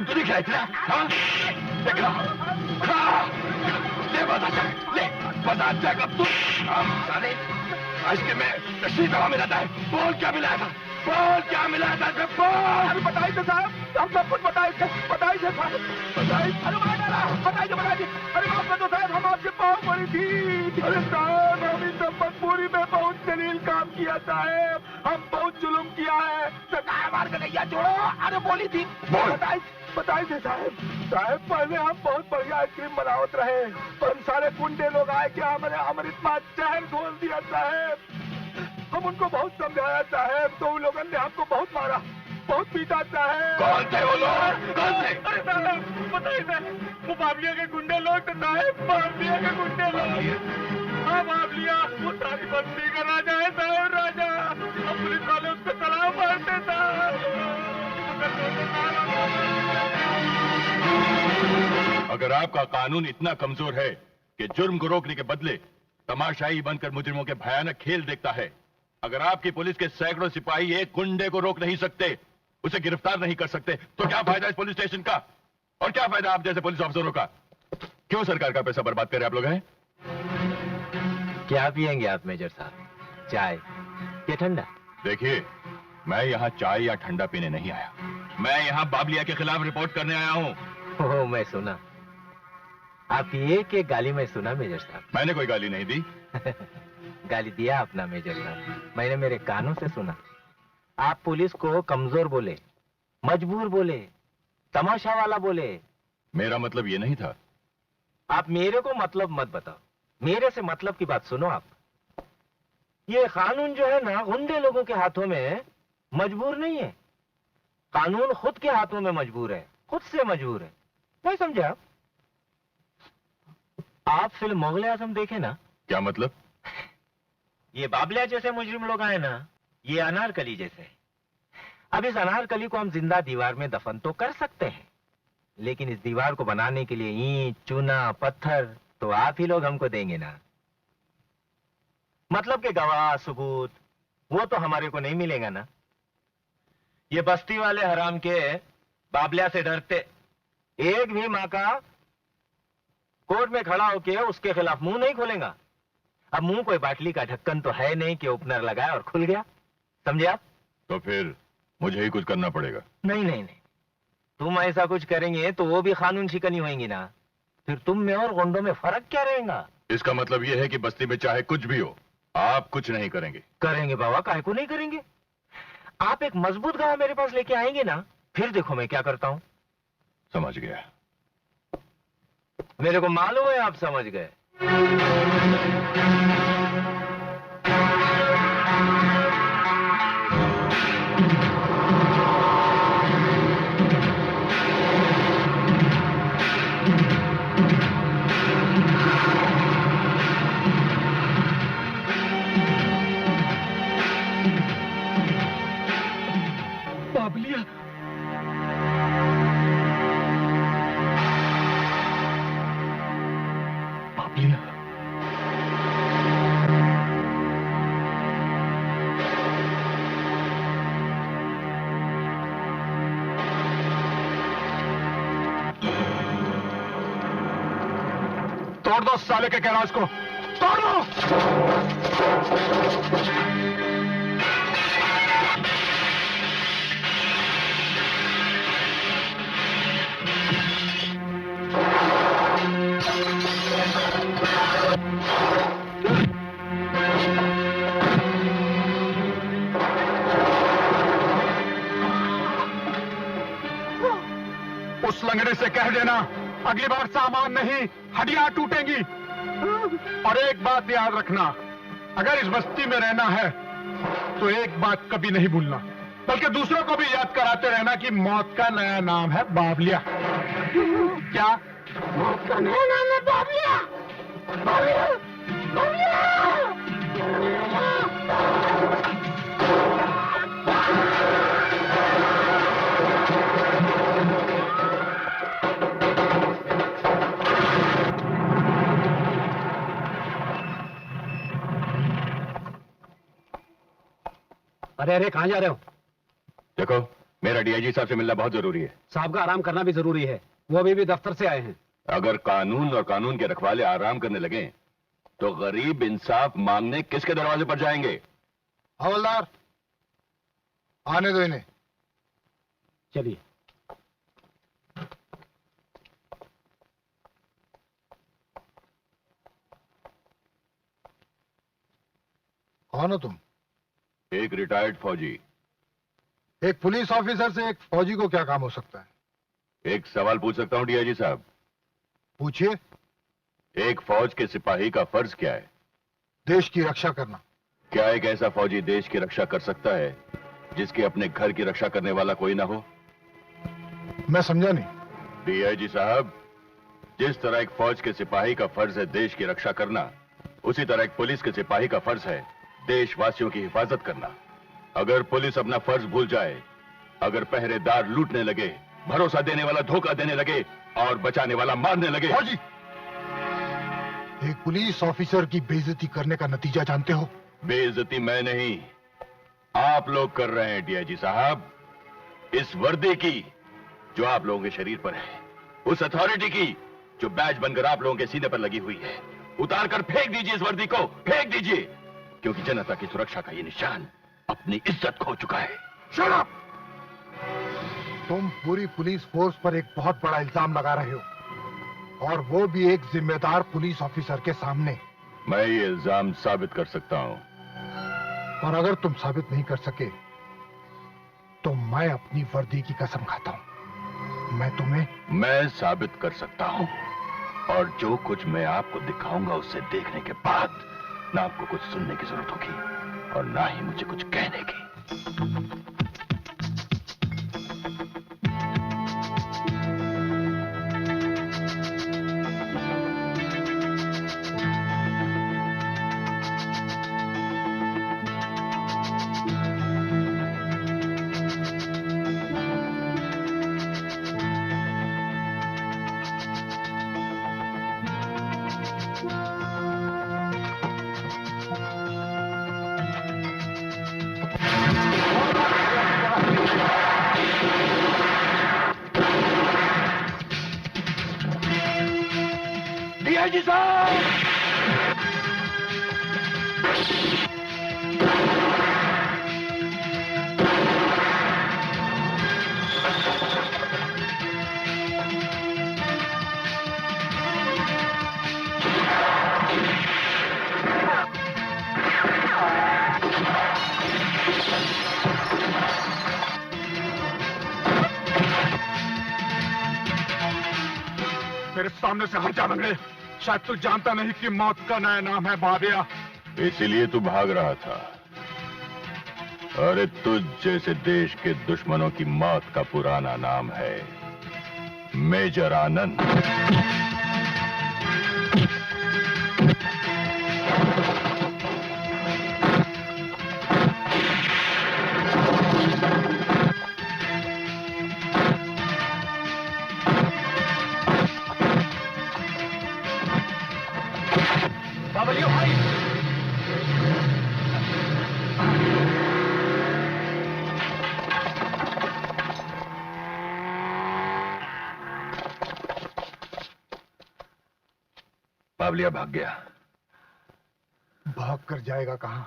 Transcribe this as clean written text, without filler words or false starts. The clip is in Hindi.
रास्ते तू नहीं खिलाई ना? हाँ? देख रहा ले बता जाएगा तू। साले आज के मैं नशीली दवा मिलाता है। बोल क्या मिलाया था? बोल क्या मिलाया था? बोल। बताइए तो साहब, हम सब कुछ बताइए साहब, बताइए। अरे बताइए। अरे माफ कर दो साहब, हम आपसे बहुत बड़ी थी। अरे साहब, हम इस संपतपुरी में बहुत जलील काम किया साहब, हम बहुत जुल्म किया है। सरकार मार के नहीं छोड़ो। अरे बोली थी। बताइए साहब, पहले हम बहुत बढ़िया आइसक्रीम बनावत रहे, पर सारे गुंडे लोग आए कि हमारे अमृतपान जहर घोल दिया साहब। हम उनको बहुत समझाया साहब, तो उन लोगों ने हमको बहुत मारा, बहुत पीटा साहब। कौन थे वो लोग? कौन थे? अरे साहब बताइए साहब, वो बावलिया के गुंडे लोग थे साहब, बावलिया के गुंडे लोग। हाँ बावलिया, वो सारी बस्ती का राजा है साहब, राजा। अब पुलिस वाले उसको सलाम मारते साहब। अगर आपका कानून इतना कमजोर है कि जुर्म को रोकने के बदले तमाशाई बनकर मुजरिमों के भयानक खेल देखता है, अगर आपकी पुलिस के सैकड़ों सिपाही एक गुंडे को रोक नहीं सकते, उसे गिरफ्तार नहीं कर सकते, तो क्या फायदा इस पुलिस स्टेशन का? और क्या फायदा आप जैसे पुलिस अफसरों का? क्यों सरकार का पैसा बर्बाद कर रहे आप लोग हैं? क्या पियेंगे आप मेजर साहब, चाय या ठंडा? देखिए, मैं यहाँ चाय या ठंडा पीने नहीं आया, मैं यहाँ बावलिया के खिलाफ रिपोर्ट करने आया हूँ। ओह, मैं सुना आप एक एक गाली में सुना मेजर साहब। मैंने कोई गाली नहीं दी। गाली दिया अपना मेजर साहब, मैंने मेरे कानों से सुना। आप पुलिस को कमजोर बोले, मजबूर बोले, तमाशा वाला बोले। मेरा मतलब ये नहीं था। आप मेरे को मतलब मत बताओ, मेरे से मतलब की बात सुनो आप। ये कानून जो है ना, गुंडे लोगों के हाथों में मजबूर नहीं है, कानून खुद के हाथों में मजबूर है, खुद से मजबूर है। नहीं समझे आप? आप फिल्म मुगल आजम देखे ना? क्या मतलब? ये बाबलिया जैसे मुजरिम लोग आए ना, ये अनारकली जैसे। अब इस अनारकली को हम जिंदा दीवार में दफन तो कर सकते हैं, लेकिन इस दीवार को बनाने के लिए ईंट, चूना, पत्थर तो आप ही लोग हमको देंगे ना। मतलब के गवाह, सबूत वो तो हमारे को नहीं मिलेगा ना। ये बस्ती वाले हराम के बाबलिया से डरते, एक भी माँ का कोर्ट में खड़ा होके उसके खिलाफ मुंह नहीं खोलेगा। अब मुंह कोई बाटली का ढक्कन तो है नहीं कि ओपनर लगाया और खुल गया, समझे आप? तो फिर मुझे ही कुछ करना पड़ेगा। नहीं, तुम ऐसा कुछ करेंगे तो वो भी कानून शिकनी होंगी ना, फिर तुम में और गुंडों में फर्क क्या रहेगा? इसका मतलब यह है कि बस्ती में चाहे कुछ भी हो, आप कुछ नहीं करेंगे। करेंगे बाबा, काहे को नहीं करेंगे। आप एक मजबूत गवाह मेरे पास लेके आएंगे ना, फिर देखो मैं क्या करता हूं। समझ गया। मेरे को मालूम है आप समझ गए। बाबलिया, तोड़ दो साले के कैलाश को, तोड़ दो। उस लंगड़े से कह देना अगली बार सामान नहीं हड्डियां टूटेंगी। और एक बात याद रखना, अगर इस बस्ती में रहना है तो एक बात कभी नहीं भूलना, बल्कि दूसरों को भी याद कराते रहना कि मौत का नया नाम है बावलिया। क्या? मौत का नया नाम है बावलिया? बावलिया, बावलिया। अरे कहां जा रहे हो? देखो, मेरा डीआईजी साहब से मिलना बहुत जरूरी है। साहब का आराम करना भी जरूरी है, वो अभी भी दफ्तर से आए हैं। अगर कानून और कानून के रखवाले आराम करने लगे तो गरीब इंसाफ मांगने किसके दरवाजे पर जाएंगे? हवलदार, आने दो इन्हें। चलिए। कौन हो तुम? एक रिटायर्ड फौजी। एक पुलिस ऑफिसर से एक फौजी को क्या काम हो सकता है? एक सवाल पूछ सकता हूं डीआईजी साहब? पूछिए। एक फौज के सिपाही का फर्ज क्या है? देश की रक्षा करना। क्या एक ऐसा फौजी देश की रक्षा कर सकता है जिसके अपने घर की रक्षा करने वाला कोई ना हो? मैं समझा नहीं। डीआईजी साहब, जिस तरह एक फौज के सिपाही का फर्ज है देश की रक्षा करना, उसी तरह एक पुलिस के सिपाही का फर्ज है देशवासियों की हिफाजत करना। अगर पुलिस अपना फर्ज भूल जाए, अगर पहरेदार लूटने लगे, भरोसा देने वाला धोखा देने लगे और बचाने वाला मारने लगे। फौजी, एक पुलिस ऑफिसर की बेइज्जती करने का नतीजा जानते हो? बेइज्जती मैं नहीं, आप लोग कर रहे हैं डीआईजी साहब। इस वर्दी की जो आप लोगों के शरीर पर है, उस अथॉरिटी की जो बैज बनकर आप लोगों के सीने पर लगी हुई है, उतार कर फेंक दीजिए इस वर्दी को, फेंक दीजिए, क्योंकि जनता की सुरक्षा का ये निशान अपनी इज्जत खो चुका है। Shut up! तुम पूरी पुलिस फोर्स पर एक बहुत बड़ा इल्जाम लगा रहे हो, और वो भी एक जिम्मेदार पुलिस ऑफिसर के सामने। मैं ये इल्जाम साबित कर सकता हूं। और अगर तुम साबित नहीं कर सके तो मैं अपनी वर्दी की कसम खाता हूं, मैं साबित कर सकता हूं, और जो कुछ मैं आपको दिखाऊंगा उसे देखने के बाद ना आपको कुछ सुनने की जरूरत होगी और ना ही मुझे कुछ कहने की। डीआईजी साहब! मेरे सामने से हट जा लंगड़े। शायद तू जानता नहीं कि मौत का नया नाम है बाबिया। इसीलिए तू भाग रहा था। अरे तुझ जैसे देश के दुश्मनों की मौत का पुराना नाम है मेजर आनंद। बाबलियो भाई! बावलिया भाग गया। भाग कर जाएगा कहां?